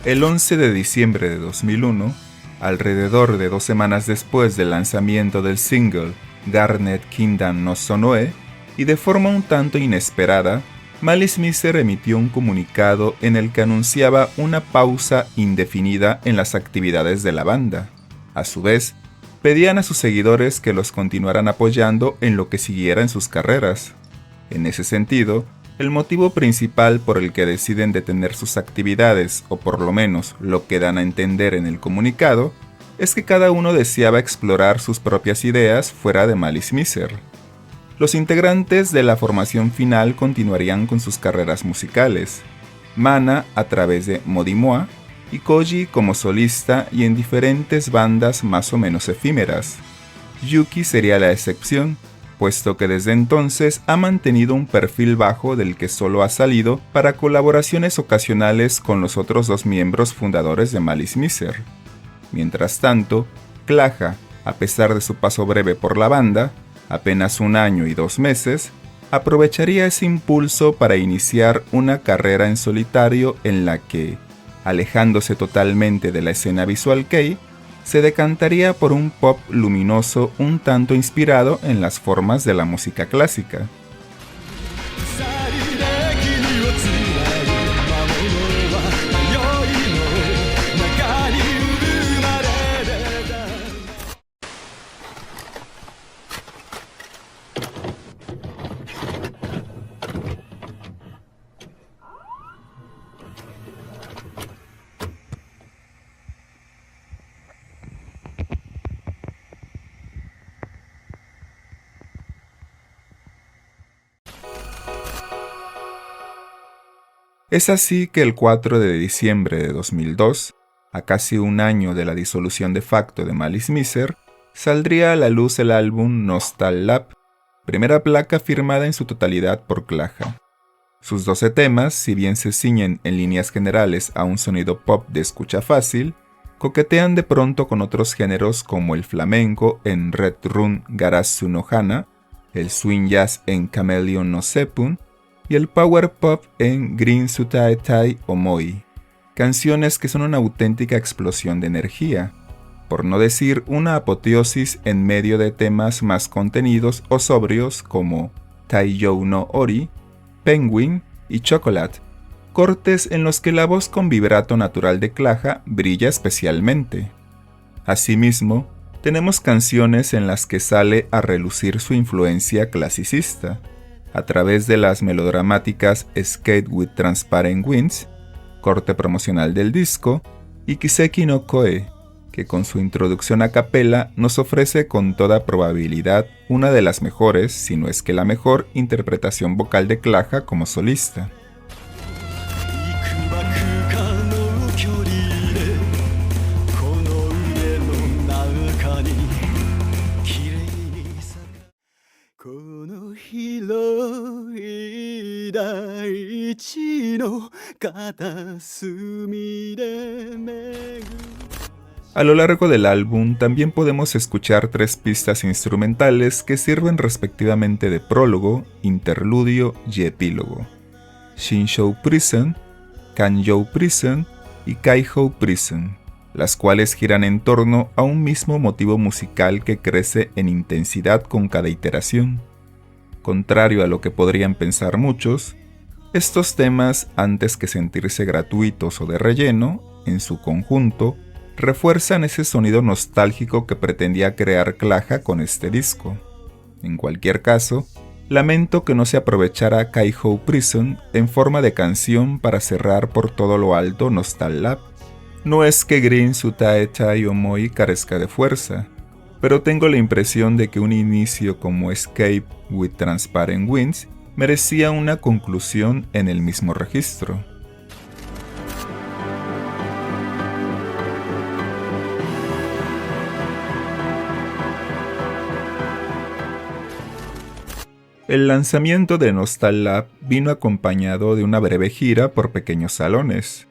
El 11 de diciembre de 2001, alrededor de 2 semanas después del lanzamiento del single Garnet Kingdom no Sonoe, y de forma un tanto inesperada, Malice Mizer emitió un comunicado en el que anunciaba una pausa indefinida en las actividades de la banda. A su vez, pedían a sus seguidores que los continuaran apoyando en lo que siguiera en sus carreras. En ese sentido, el motivo principal por el que deciden detener sus actividades, o por lo menos lo que dan a entender en el comunicado, es que cada uno deseaba explorar sus propias ideas fuera de Malice Mizer. Los integrantes de la formación final continuarían con sus carreras musicales, Mana a través de Modimoa y Koji como solista y en diferentes bandas más o menos efímeras. Yuki sería la excepción, puesto que desde entonces ha mantenido un perfil bajo del que solo ha salido para colaboraciones ocasionales con los otros 2 miembros fundadores de Malice Mizer. Mientras tanto, Klaja, a pesar de su paso breve por la banda, apenas 1 año y 2 meses, aprovecharía ese impulso para iniciar una carrera en solitario en la que, alejándose totalmente de la escena visual kei, se decantaría por un pop luminoso un tanto inspirado en las formas de la música clásica. Es así que el 4 de diciembre de 2002, a casi 1 año de la disolución de facto de Malice Mizer, saldría a la luz el álbum Nostal Lab, primera placa firmada en su totalidad por Klaja. Sus 12 temas, si bien se ciñen en líneas generales a un sonido pop de escucha fácil, coquetean de pronto con otros géneros como el flamenco en Red Run Garasu no Hana, el swing jazz en Chameleon no Seppun, y el power pop en Green Sutae Tai Omoi, canciones que son una auténtica explosión de energía, por no decir una apoteosis en medio de temas más contenidos o sobrios como Taiyou no Ori, Penguin y Chocolate, cortes en los que la voz con vibrato natural de Klaja brilla especialmente. Asimismo, tenemos canciones en las que sale a relucir su influencia clasicista, a través de las melodramáticas Skate with Transparent Wings, corte promocional del disco, y Kiseki no Koe, que con su introducción a capela nos ofrece con toda probabilidad una de las mejores, si no es que la mejor, interpretación vocal de Klaja como solista. A lo largo del álbum también podemos escuchar 3 pistas instrumentales que sirven respectivamente de prólogo, interludio y epílogo: Shinshou Prison, Kanjou Prison y Kaihou Prison, las cuales giran en torno a un mismo motivo musical que crece en intensidad con cada iteración. Contrario a lo que podrían pensar muchos, estos temas, antes que sentirse gratuitos o de relleno, en su conjunto, refuerzan ese sonido nostálgico que pretendía crear Klaja con este disco. En cualquier caso, lamento que no se aprovechara Kaihou Prison en forma de canción para cerrar por todo lo alto Nostal Lab. No es que Green Sutae Tai Omoi carezca de fuerza, pero tengo la impresión de que un inicio como Escape with Transparent Wings merecía una conclusión en el mismo registro. El lanzamiento de Nostal Lab vino acompañado de una breve gira por pequeños salones.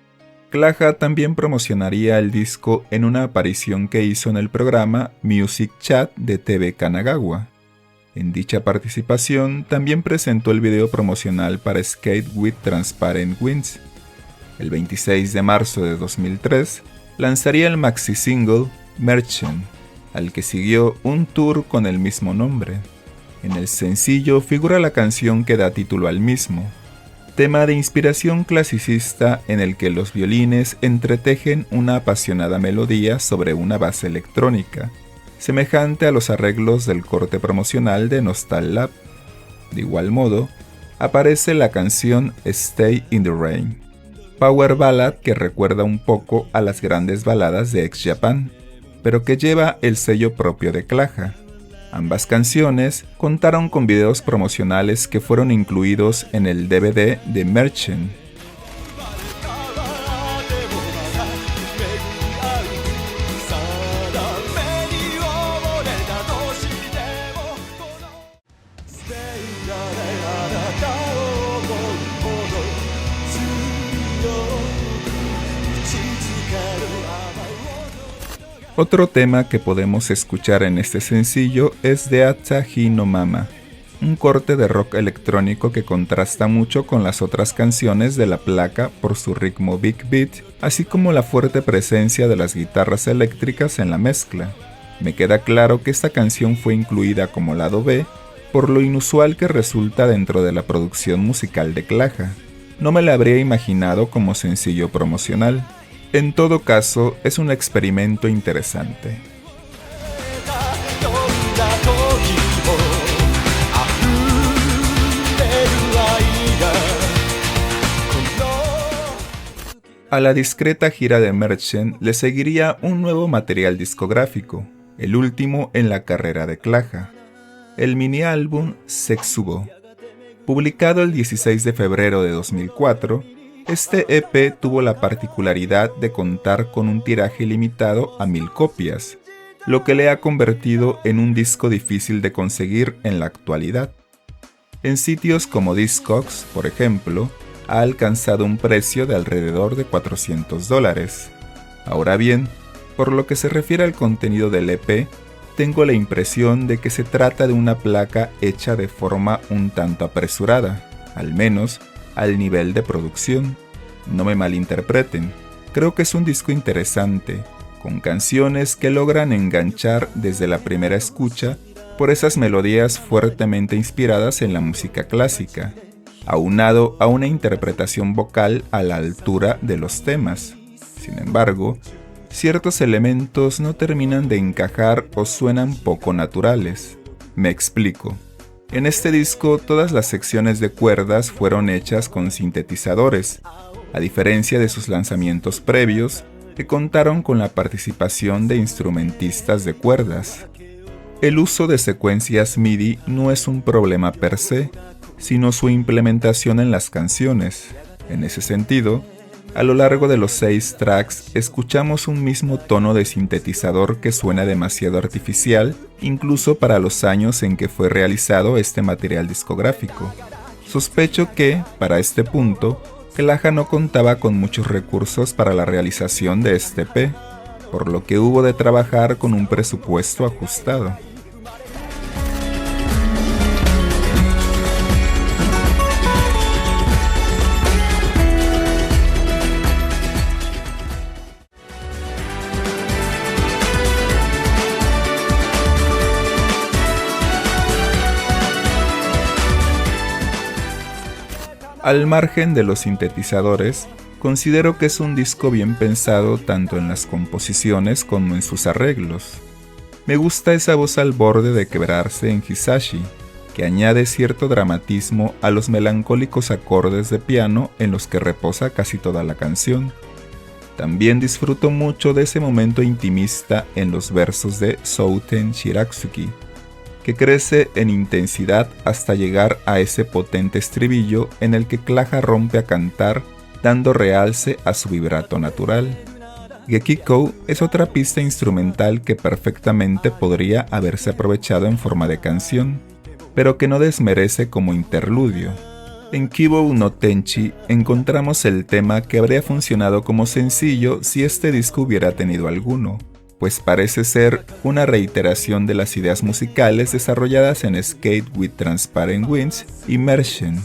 Klaja también promocionaría el disco en una aparición que hizo en el programa Music Chat de TV Kanagawa. En dicha participación también presentó el video promocional para Skate with Transparent Wings. El 26 de marzo de 2003 lanzaría el maxi-single Merchant, al que siguió un tour con el mismo nombre. En el sencillo figura la canción que da título al mismo, tema de inspiración clasicista en el que los violines entretejen una apasionada melodía sobre una base electrónica, semejante a los arreglos del corte promocional de Nostal Lab. De igual modo, aparece la canción Stay in the Rain, power ballad que recuerda un poco a las grandes baladas de X Japan, pero que lleva el sello propio de Claja. Ambas canciones contaron con videos promocionales que fueron incluidos en el DVD de Merchant. Otro tema que podemos escuchar en este sencillo es de Asahi no Mama, un corte de rock electrónico que contrasta mucho con las otras canciones de la placa por su ritmo big beat, así como la fuerte presencia de las guitarras eléctricas en la mezcla. Me queda claro que esta canción fue incluida como lado B, por lo inusual que resulta dentro de la producción musical de Claja. No me la habría imaginado como sencillo promocional. En todo caso, es un experimento interesante. A la discreta gira de Merchant le seguiría un nuevo material discográfico, el último en la carrera de Claja, el mini álbum Setsubo. Publicado el 16 de febrero de 2004, este EP tuvo la particularidad de contar con un tiraje limitado a 1000 copias, lo que le ha convertido en un disco difícil de conseguir en la actualidad. En sitios como Discogs, por ejemplo, ha alcanzado un precio de alrededor de $400. Ahora bien, por lo que se refiere al contenido del EP, tengo la impresión de que se trata de una placa hecha de forma un tanto apresurada, al menos al nivel de producción. No me malinterpreten, creo que es un disco interesante, con canciones que logran enganchar desde la primera escucha por esas melodías fuertemente inspiradas en la música clásica, aunado a una interpretación vocal a la altura de los temas. Sin embargo, ciertos elementos no terminan de encajar o suenan poco naturales. Me explico. En este disco todas las secciones de cuerdas fueron hechas con sintetizadores, a diferencia de sus lanzamientos previos, que contaron con la participación de instrumentistas de cuerdas. El uso de secuencias MIDI no es un problema per se, sino su implementación en las canciones. En ese sentido, a lo largo de los 6 tracks escuchamos un mismo tono de sintetizador que suena demasiado artificial, incluso para los años en que fue realizado este material discográfico. Sospecho que, para este punto, Claja no contaba con muchos recursos para la realización de este EP, por lo que hubo de trabajar con un presupuesto ajustado. Al margen de los sintetizadores, considero que es un disco bien pensado tanto en las composiciones como en sus arreglos. Me gusta esa voz al borde de quebrarse en Hisashi, que añade cierto dramatismo a los melancólicos acordes de piano en los que reposa casi toda la canción. También disfruto mucho de ese momento intimista en los versos de Souten Shiratsuki, que crece en intensidad hasta llegar a ese potente estribillo en el que Claja rompe a cantar, dando realce a su vibrato natural. Gekiko es otra pista instrumental que perfectamente podría haberse aprovechado en forma de canción, pero que no desmerece como interludio. En Kibou no Tenchi encontramos el tema que habría funcionado como sencillo si este disco hubiera tenido alguno, pues parece ser una reiteración de las ideas musicales desarrolladas en Skate with Transparent Wings y Merchant.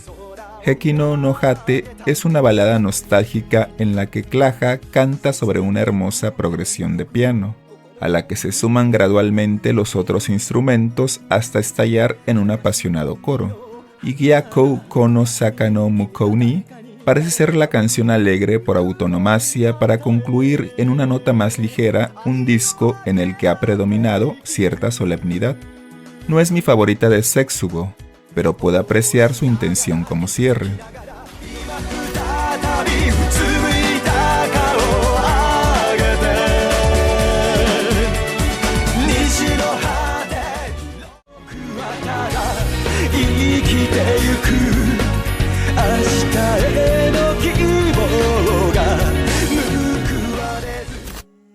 Hekino no Hate es una balada nostálgica en la que Claja canta sobre una hermosa progresión de piano, a la que se suman gradualmente los otros instrumentos hasta estallar en un apasionado coro. Igiakou Kono Saka no Mukou ni parece ser la canción alegre por autonomasia para concluir en una nota más ligera un disco en el que ha predominado cierta solemnidad. No es mi favorita de Setsubo, pero puedo apreciar su intención como cierre.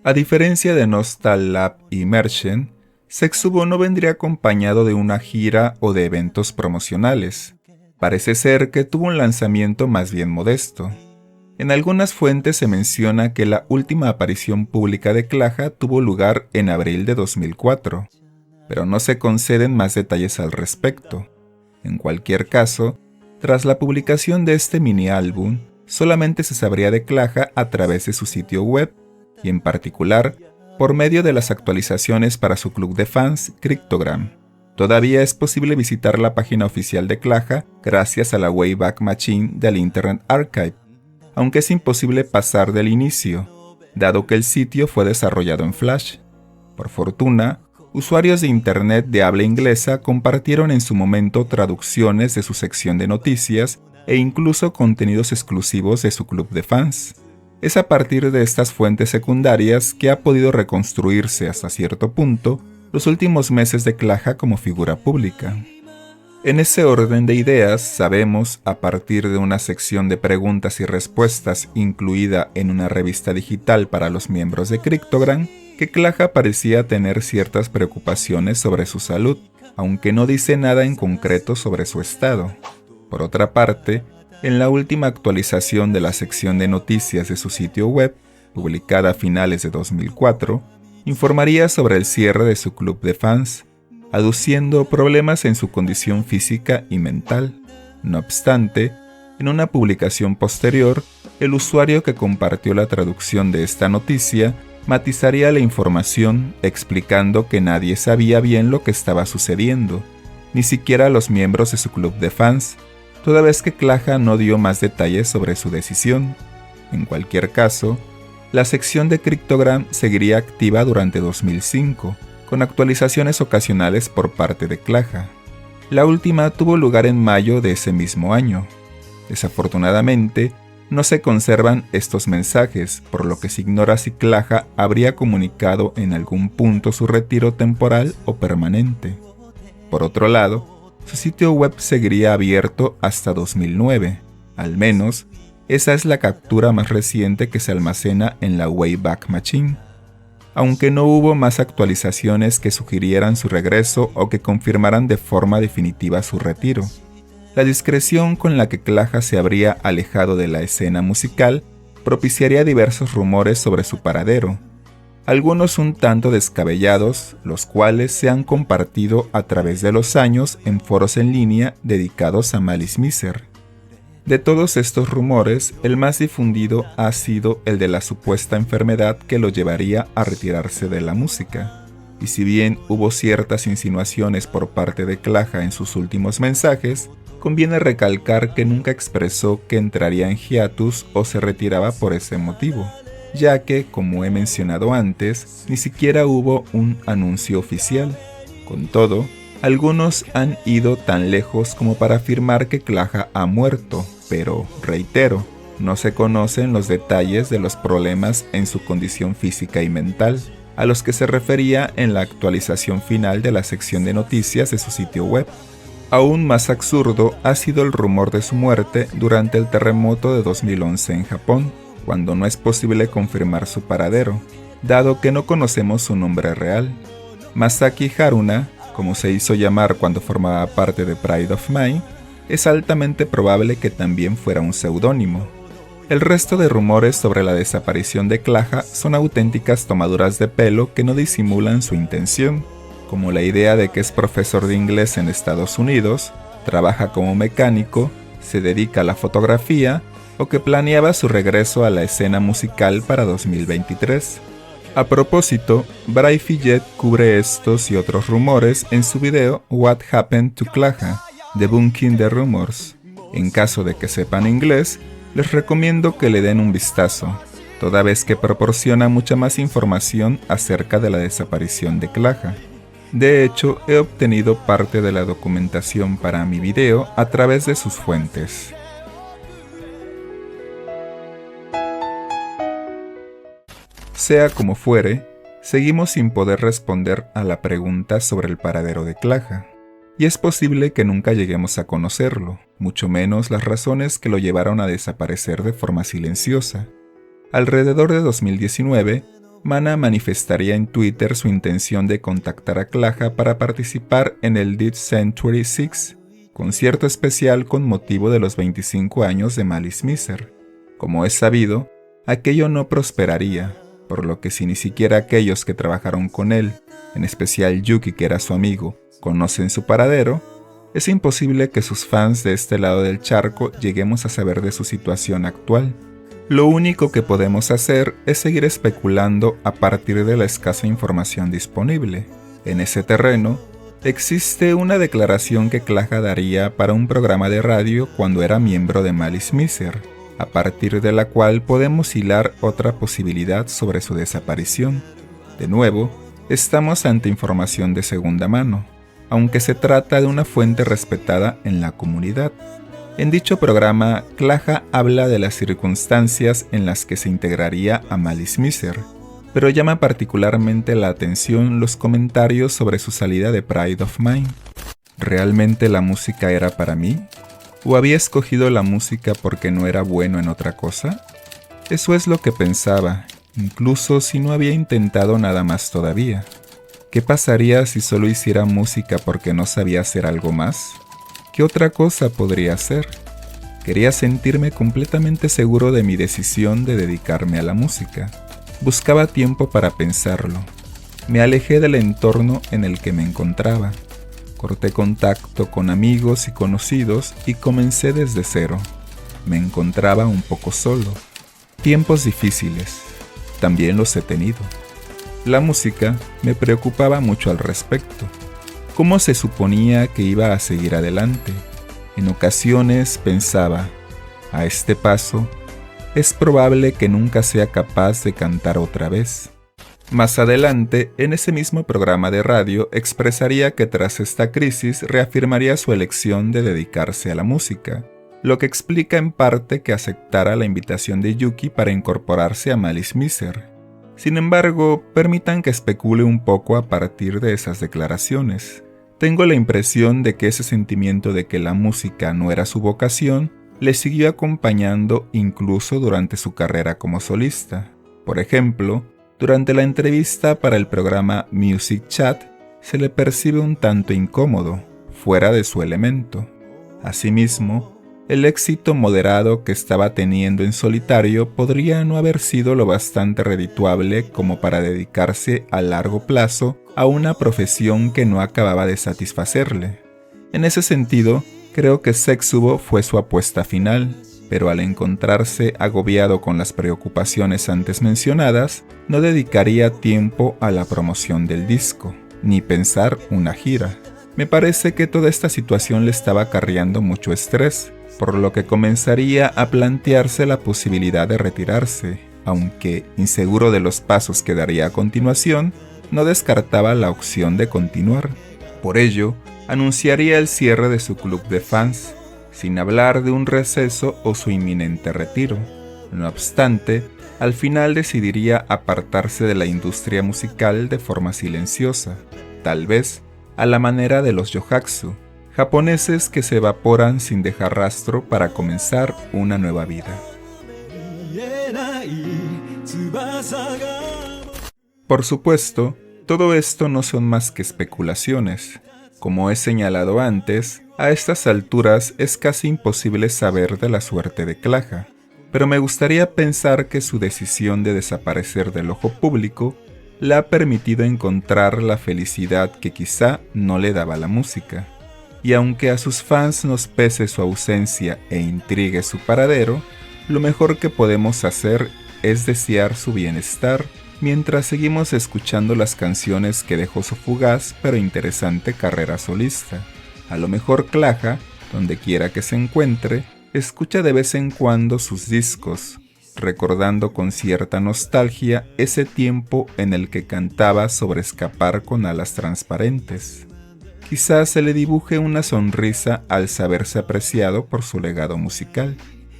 A diferencia de Nostal-Lab y Merchen, Setsubo no vendría acompañado de una gira o de eventos promocionales. Parece ser que tuvo un lanzamiento más bien modesto. En algunas fuentes se menciona que la última aparición pública de Claja tuvo lugar en abril de 2004, pero no se conceden más detalles al respecto. En cualquier caso, tras la publicación de este mini álbum, solamente se sabría de Claja a través de su sitio web, y en particular, por medio de las actualizaciones para su club de fans, Cryptogram. Todavía es posible visitar la página oficial de Claja gracias a la Wayback Machine del Internet Archive, aunque es imposible pasar del inicio, dado que el sitio fue desarrollado en Flash. Por fortuna, usuarios de Internet de habla inglesa compartieron en su momento traducciones de su sección de noticias e incluso contenidos exclusivos de su club de fans. Es a partir de estas fuentes secundarias que ha podido reconstruirse hasta cierto punto los últimos meses de Claja como figura pública. En ese orden de ideas, sabemos, a partir de una sección de preguntas y respuestas incluida en una revista digital para los miembros de Cryptogram, que Claja parecía tener ciertas preocupaciones sobre su salud, aunque no dice nada en concreto sobre su estado. Por otra parte, en la última actualización de la sección de noticias de su sitio web, publicada a finales de 2004, informaría sobre el cierre de su club de fans, aduciendo problemas en su condición física y mental. No obstante, en una publicación posterior, el usuario que compartió la traducción de esta noticia matizaría la información explicando que nadie sabía bien lo que estaba sucediendo, ni siquiera los miembros de su club de fans, toda vez que Claja no dio más detalles sobre su decisión. En cualquier caso, la sección de Cryptogram seguiría activa durante 2005, con actualizaciones ocasionales por parte de Claja. La última tuvo lugar en mayo de ese mismo año. Desafortunadamente, no se conservan estos mensajes, por lo que se ignora si Claja habría comunicado en algún punto su retiro temporal o permanente. Por otro lado, su sitio web seguiría abierto hasta 2009, al menos esa es la captura más reciente que se almacena en la Wayback Machine, aunque no hubo más actualizaciones que sugirieran su regreso o que confirmaran de forma definitiva su retiro. La discreción con la que Claja se habría alejado de la escena musical propiciaría diversos rumores sobre su paradero, algunos un tanto descabellados, los cuales se han compartido a través de los años en foros en línea dedicados a Malice Mizer. De todos estos rumores, el más difundido ha sido el de la supuesta enfermedad que lo llevaría a retirarse de la música. Y si bien hubo ciertas insinuaciones por parte de Claja en sus últimos mensajes, conviene recalcar que nunca expresó que entraría en hiatus o se retiraba por ese motivo, ya que, como he mencionado antes, ni siquiera hubo un anuncio oficial. Con todo, algunos han ido tan lejos como para afirmar que Claja ha muerto, pero, reitero, no se conocen los detalles de los problemas en su condición física y mental, a los que se refería en la actualización final de la sección de noticias de su sitio web. Aún más absurdo ha sido el rumor de su muerte durante el terremoto de 2011 en Japón, cuando no es posible confirmar su paradero, dado que no conocemos su nombre real. Masaki Haruna, como se hizo llamar cuando formaba parte de Pride of Mind, es altamente probable que también fuera un seudónimo. El resto de rumores sobre la desaparición de Claja son auténticas tomaduras de pelo que no disimulan su intención, como la idea de que es profesor de inglés en Estados Unidos, trabaja como mecánico, se dedica a la fotografía o que planeaba su regreso a la escena musical para 2023. A propósito, Bray Fillet cubre estos y otros rumores en su video What Happened to Klaja, Debunking the Rumors. En caso de que sepan inglés, les recomiendo que le den un vistazo, toda vez que proporciona mucha más información acerca de la desaparición de Klaja. De hecho, he obtenido parte de la documentación para mi video a través de sus fuentes. Sea como fuere, seguimos sin poder responder a la pregunta sobre el paradero de Klaja, y es posible que nunca lleguemos a conocerlo, mucho menos las razones que lo llevaron a desaparecer de forma silenciosa. Alrededor de 2019, Mana manifestaría en Twitter su intención de contactar a Klaja para participar en el Dead Century 6, concierto especial con motivo de los 25 años de Malice Mizer. Como es sabido, aquello no prosperaría, por lo que si ni siquiera aquellos que trabajaron con él, en especial Yuki que era su amigo, conocen su paradero, es imposible que sus fans de este lado del charco lleguemos a saber de su situación actual. Lo único que podemos hacer es seguir especulando a partir de la escasa información disponible. En ese terreno, existe una declaración que Klaja daría para un programa de radio cuando era miembro de Malice Mizer, a partir de la cual podemos hilar otra posibilidad sobre su desaparición. De nuevo, estamos ante información de segunda mano, aunque se trata de una fuente respetada en la comunidad. En dicho programa, Klaja habla de las circunstancias en las que se integraría a Malice Mizer, pero llama particularmente la atención los comentarios sobre su salida de Pride of Mind. ¿Realmente la música era para mí? ¿O había escogido la música porque no era bueno en otra cosa? Eso es lo que pensaba, incluso si no había intentado nada más todavía. ¿Qué pasaría si solo hiciera música porque no sabía hacer algo más? ¿Qué otra cosa podría hacer? Quería sentirme completamente seguro de mi decisión de dedicarme a la música. Buscaba tiempo para pensarlo. Me alejé del entorno en el que me encontraba. Corté contacto con amigos y conocidos y comencé desde cero. Me encontraba un poco solo. Tiempos difíciles. También los he tenido. La música me preocupaba mucho al respecto. ¿Cómo se suponía que iba a seguir adelante? En ocasiones pensaba, a este paso, es probable que nunca sea capaz de cantar otra vez. Más adelante, en ese mismo programa de radio, expresaría que tras esta crisis reafirmaría su elección de dedicarse a la música, lo que explica en parte que aceptara la invitación de Yuki para incorporarse a Malice Mizer. Sin embargo, permitan que especule un poco a partir de esas declaraciones. Tengo la impresión de que ese sentimiento de que la música no era su vocación le siguió acompañando incluso durante su carrera como solista. Por ejemplo, durante la entrevista para el programa Music Chat, se le percibe un tanto incómodo, fuera de su elemento. Asimismo, el éxito moderado que estaba teniendo en solitario podría no haber sido lo bastante redituable como para dedicarse a largo plazo a una profesión que no acababa de satisfacerle. En ese sentido, creo que Setsubo fue su apuesta final, pero al encontrarse agobiado con las preocupaciones antes mencionadas, no dedicaría tiempo a la promoción del disco, ni pensar una gira. Me parece que toda esta situación le estaba acarreando mucho estrés, por lo que comenzaría a plantearse la posibilidad de retirarse, aunque, inseguro de los pasos que daría a continuación, no descartaba la opción de continuar. Por ello, anunciaría el cierre de su club de fans, sin hablar de un receso o su inminente retiro. No obstante, al final decidiría apartarse de la industria musical de forma silenciosa, tal vez a la manera de los yohatsu, japoneses que se evaporan sin dejar rastro para comenzar una nueva vida. Por supuesto, todo esto no son más que especulaciones. Como he señalado antes, a estas alturas es casi imposible saber de la suerte de Klaja, pero me gustaría pensar que su decisión de desaparecer del ojo público le ha permitido encontrar la felicidad que quizá no le daba la música. y aunque a sus fans nos pese su ausencia e intrigue su paradero, lo mejor que podemos hacer es desear su bienestar mientras seguimos escuchando las canciones que dejó su fugaz pero interesante carrera solista. A lo mejor Claja, donde quiera que se encuentre, escucha de vez en cuando sus discos, recordando con cierta nostalgia ese tiempo en el que cantaba sobre escapar con alas transparentes. Quizás se le dibuje una sonrisa al saberse apreciado por su legado musical,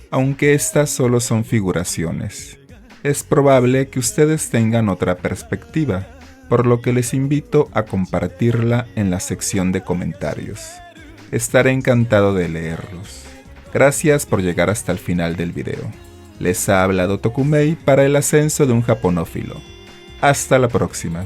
aunque estas solo son figuraciones. Es probable que ustedes tengan otra perspectiva, por lo que les invito a compartirla en la sección de comentarios. Estaré encantado de leerlos. Gracias por llegar hasta el final del video. Les ha hablado Tokumei para el ascenso de un japonófilo. Hasta la próxima.